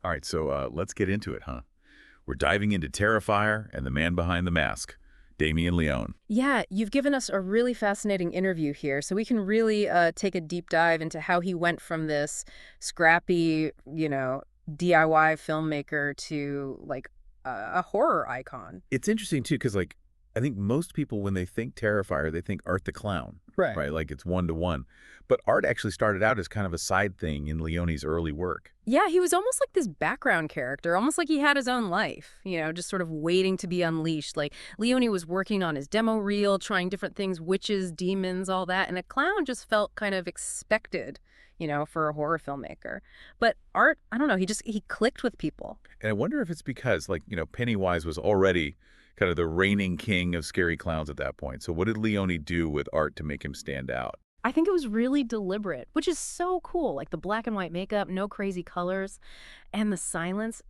All right, so let's get into it, huh? We're diving into Terrifier and the man behind the mask, Damien Leone. Yeah, you've given us a really fascinating interview here, so we can really take a deep dive into how he went from this scrappy, DIY filmmaker to like a horror icon. It's interesting, too, because, like, I think most people, when they think Terrifier, they think Art the Clown, Right. right? Like, it's one-to-one. But Art actually started out as kind of a side thing in Leone's early work. Yeah, he was almost like this background character, almost like he had his own life, just sort of waiting to be unleashed. Like Leone was working on his demo reel, trying different things, witches, demons, all that, and a clown just felt kind of expected, for a horror filmmaker. But Art, I don't know, he clicked with people. And I wonder if it's because, like, Pennywise was already kind of the reigning king of scary clowns at that point. So what did Leone do with Art to make him stand out? I think it was really deliberate, which is so cool. Like the black and white makeup, no crazy colors, and the silence.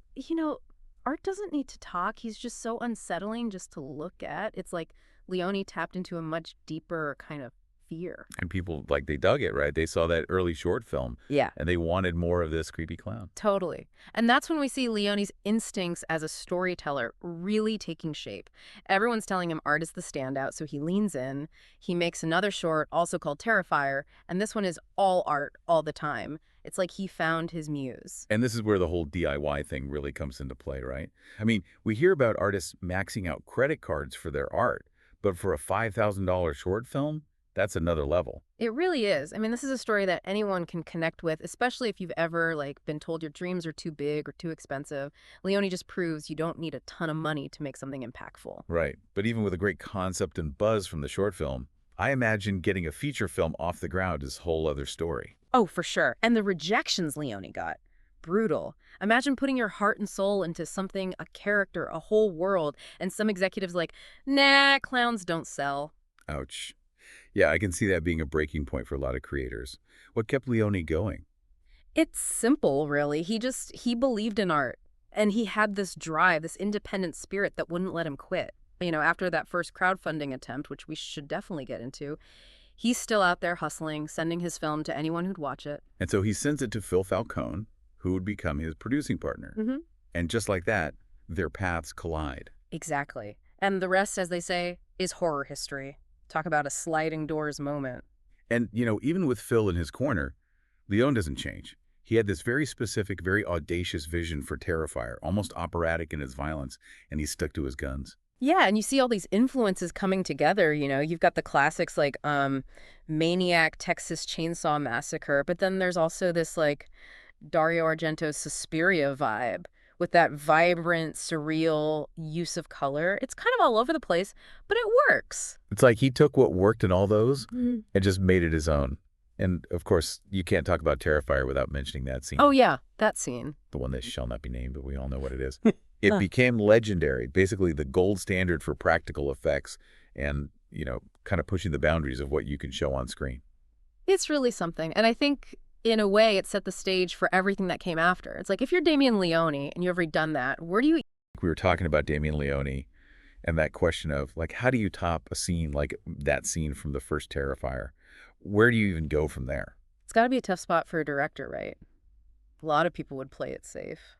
Art doesn't need to talk. He's just so unsettling just to look at. It's like Leone tapped into a much deeper kind of fear. And people, like, they dug it, right? They saw that early short film, Yeah. and they wanted more of this creepy clown. Totally. And that's when we see Leone's instincts as a storyteller really taking shape. Everyone's telling him Art is the standout, so he leans in. He makes another short, also called Terrifier, and this one is all Art all the time. It's like he found his muse. And this is where the whole DIY thing really comes into play, right? I mean, we hear about artists maxing out credit cards for their art, but for a $5,000 short film, that's another level. It really is. I mean, this is a story that anyone can connect with, especially if you've ever been told your dreams are too big or too expensive. Leone just proves you don't need a ton of money to make something impactful. Right. But even with a great concept and buzz from the short film, I imagine getting a feature film off the ground is a whole other story. Oh, for sure. And the rejections Leone got. Brutal. Imagine putting your heart and soul into something, a character, a whole world, and some executives like, nah, clowns don't sell. Ouch. Yeah, I can see that being a breaking point for a lot of creators. What kept Leone going? It's simple, really. He believed in art, and he had this drive, this independent spirit that wouldn't let him quit. After that first crowdfunding attempt, which we should definitely get into, he's still out there hustling, sending his film to anyone who'd watch it. And so he sends it to Phil Falcone, who would become his producing partner. Mm-hmm. And just like that, their paths collide. Exactly. And the rest, as they say, is horror history. Talk about a sliding doors moment. And, even with Phil in his corner, Leone doesn't change. He had this very specific, very audacious vision for Terrifier, almost operatic in its violence, and he stuck to his guns. Yeah, and you see all these influences coming together, You've got the classics like Maniac, Texas Chainsaw Massacre, but then there's also this Dario Argento's Suspiria vibe with that vibrant, surreal use of color. It's kind of all over the place, but it works. It's like he took what worked in all those Mhm. and just made it his own. And, of course, you can't talk about Terrifier without mentioning that scene. Oh, yeah, that scene. The one that shall not be named, but we all know what it is. It became legendary, basically the gold standard for practical effects and, kind of pushing the boundaries of what you can show on screen. It's really something. And I think, in a way, it set the stage for everything that came after. It's like, if you're Damien Leone and you've already done that, where do you... We were talking about Damien Leone and that question of, like, how do you top a scene like that scene from the first Terrifier? Where do you even go from there? It's got to be a tough spot for a director, right? A lot of people would play it safe.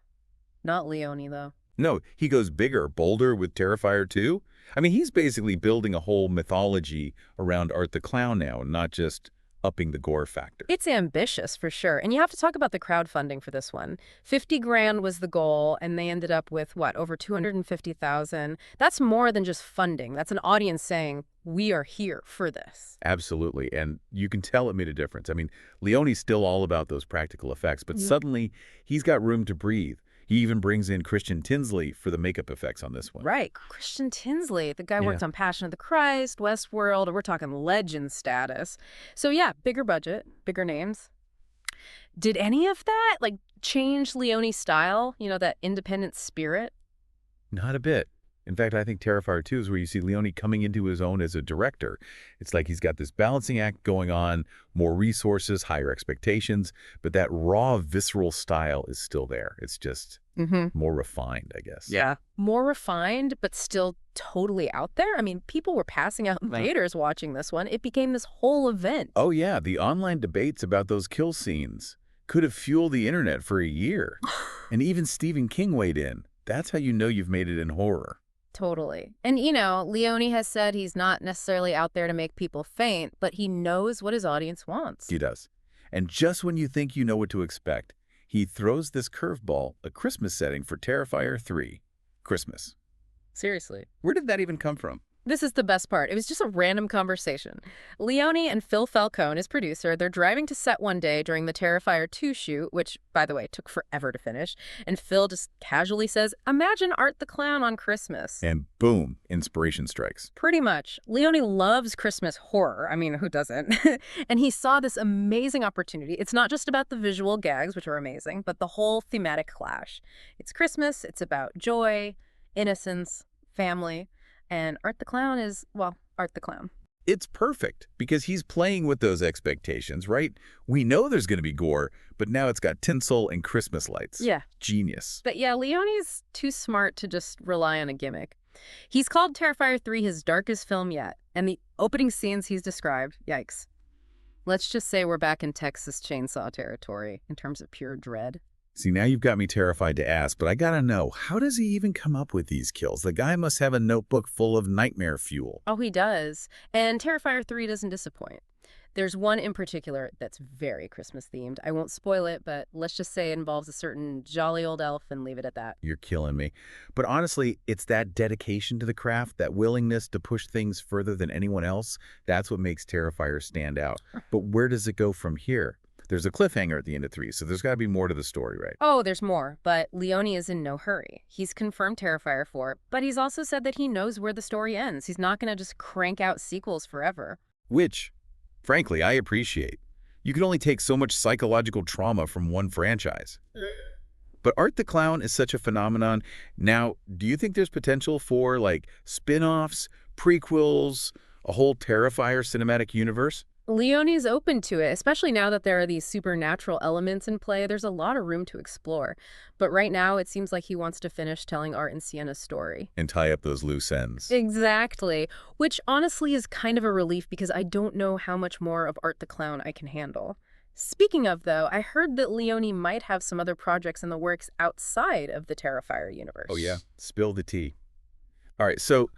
Not Leone, though. No, he goes bigger, bolder with Terrifier 2. I mean, he's basically building a whole mythology around Art the Clown now, not just upping the gore factor. It's ambitious, for sure. And you have to talk about the crowdfunding for this one. 50 grand was the goal, and they ended up with, what, over 250,000? That's more than just funding. That's an audience saying, we are here for this. Absolutely. And you can tell it made a difference. I mean, Leone's still all about those practical effects, but suddenly he's got room to breathe. He even brings in Christian Tinsley for the makeup effects on this one. Right. Christian Tinsley. The guy Yeah. worked on Passion of the Christ, Westworld. We're talking legend status. So yeah, bigger budget, bigger names. Did any of that change Leone's style? That independent spirit? Not a bit. In fact, I think Terrifier 2 is where you see Leone coming into his own as a director. It's like he's got this balancing act going on, more resources, higher expectations, but that raw, visceral style is still there. It's just more refined, I guess. Yeah. More refined, but still totally out there. I mean, people were passing out in theaters watching this one. It became this whole event. Oh, yeah, the online debates about those kill scenes. could have fueled the internet for a year. And even Stephen King weighed in. That's how you know you've made it in horror. Totally. And, you know, Leone has said he's not necessarily out there to make people faint, but he knows what his audience wants. He does. And just when you think you know what to expect, he throws this curveball, a Christmas setting for Terrifier 3. Christmas. Seriously. Where did that even come from? This is the best part. It was just a random conversation. Leone and Phil Falcone, his producer, they're driving to set one day during the Terrifier 2 shoot, which, by the way, took forever to finish. And Phil just casually says, "Imagine Art the Clown on Christmas." And boom, inspiration strikes. Pretty much. Leone loves Christmas horror. I mean, who doesn't? And he saw this amazing opportunity. It's not just about the visual gags, which are amazing, but the whole thematic clash. It's Christmas. It's about joy, innocence, family. And Art the Clown is, well, Art the Clown. It's perfect because he's playing with those expectations, right? We know there's going to be gore, but now it's got tinsel and Christmas lights. Yeah. Genius. But yeah, Leone's too smart to just rely on a gimmick. He's called Terrifier 3 his darkest film yet, and the opening scenes he's described, yikes. Let's just say we're back in Texas Chainsaw territory in terms of pure dread. See, now you've got me terrified to ask, but I gotta know, how does he even come up with these kills? The guy must have a notebook full of nightmare fuel. Oh, he does. And Terrifier 3 doesn't disappoint. There's one in particular that's very Christmas-themed. I won't spoil it, but let's just say it involves a certain jolly old elf and leave it at that. You're killing me. But honestly, it's that dedication to the craft, that willingness to push things further than anyone else, that's what makes Terrifier stand out. But where does it go from here? There's a cliffhanger at the end of 3, so there's got to be more to the story, right? Oh, there's more, but Leone is in no hurry. He's confirmed Terrifier 4, but he's also said that he knows where the story ends. He's not going to just crank out sequels forever. Which, frankly, I appreciate. You can only take so much psychological trauma from one franchise. But Art the Clown is such a phenomenon. Now, do you think there's potential for, like, spin-offs, prequels, a whole Terrifier cinematic universe? Leone's open to it, especially now that there are these supernatural elements in play. There's a lot of room to explore. But right now, it seems like he wants to finish telling Art and Sienna's story. And tie up those loose ends. Exactly. Which honestly is kind of a relief because I don't know how much more of Art the Clown I can handle. Speaking of, though, I heard that Leone might have some other projects in the works outside of the Terrifier universe. Oh, yeah? Spill the tea. All right, so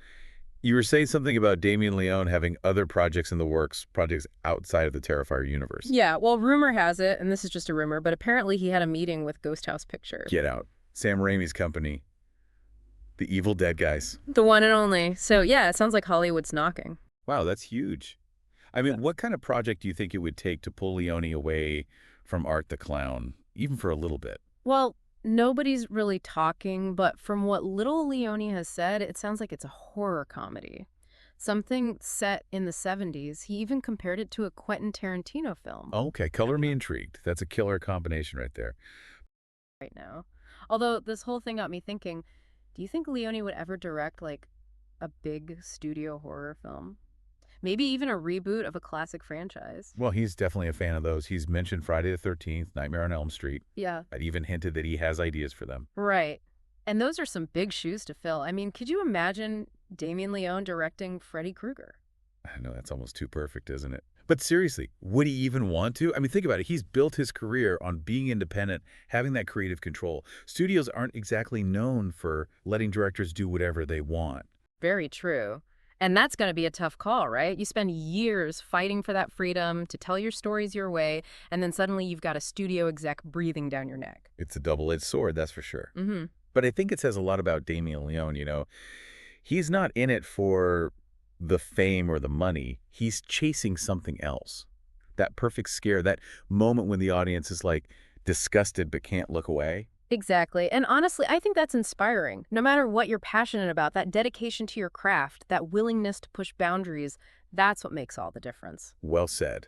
you were saying something about Damien Leone having other projects in the works, projects outside of the Terrifier universe. Yeah, well, rumor has it, and this is just a rumor, but apparently he had a meeting with Ghost House Pictures. Get out. Sam Raimi's company. The Evil Dead guys. The one and only. So, yeah, it sounds like Hollywood's knocking. Wow, that's huge. I mean, what kind of project do you think it would take to pull Leone away from Art the Clown, even for a little bit? Well, nobody's really talking, but from what little Leone has said, it sounds like it's a horror comedy. Something set in the 70s. He even compared it to a Quentin Tarantino film. Okay, color me intrigued. That's a killer combination right there. Right now. Although this whole thing got me thinking, do you think Leone would ever direct, like, a big studio horror film? Maybe even a reboot of a classic franchise. Well, he's definitely a fan of those. He's mentioned Friday the 13th, Nightmare on Elm Street. Yeah. I'd even hinted that he has ideas for them. Right. And those are some big shoes to fill. I mean, could you imagine Damien Leone directing Freddy Krueger? I know, that's almost too perfect, isn't it? But seriously, would he even want to? I mean, think about it. He's built his career on being independent, having that creative control. Studios aren't exactly known for letting directors do whatever they want. Very true. And that's going to be a tough call, right? You spend years fighting for that freedom to tell your stories your way, and then suddenly you've got a studio exec breathing down your neck. It's a double-edged sword, that's for sure. Mm-hmm. But I think it says a lot about Damien Leone, you know. He's not in it for the fame or the money. He's chasing something else. That perfect scare, that moment when the audience is like disgusted but can't look away. Exactly. And honestly, I think that's inspiring. No matter what you're passionate about, that dedication to your craft, that willingness to push boundaries, that's what makes all the difference. Well said.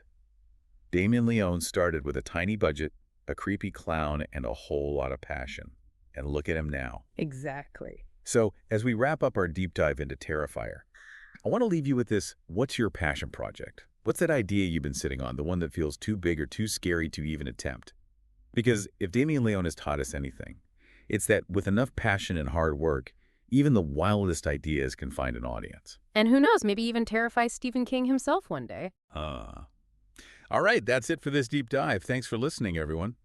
Damien Leone started with a tiny budget, a creepy clown, and a whole lot of passion. And look at him now. Exactly. So, as we wrap up our deep dive into Terrifier, I want to leave you with this: what's your passion project? What's that idea you've been sitting on, the one that feels too big or too scary to even attempt? Because if Damien Leone has taught us anything, it's that with enough passion and hard work, even the wildest ideas can find an audience. And who knows, maybe even terrify Stephen King himself one day. All right, that's it for this deep dive. Thanks for listening, everyone.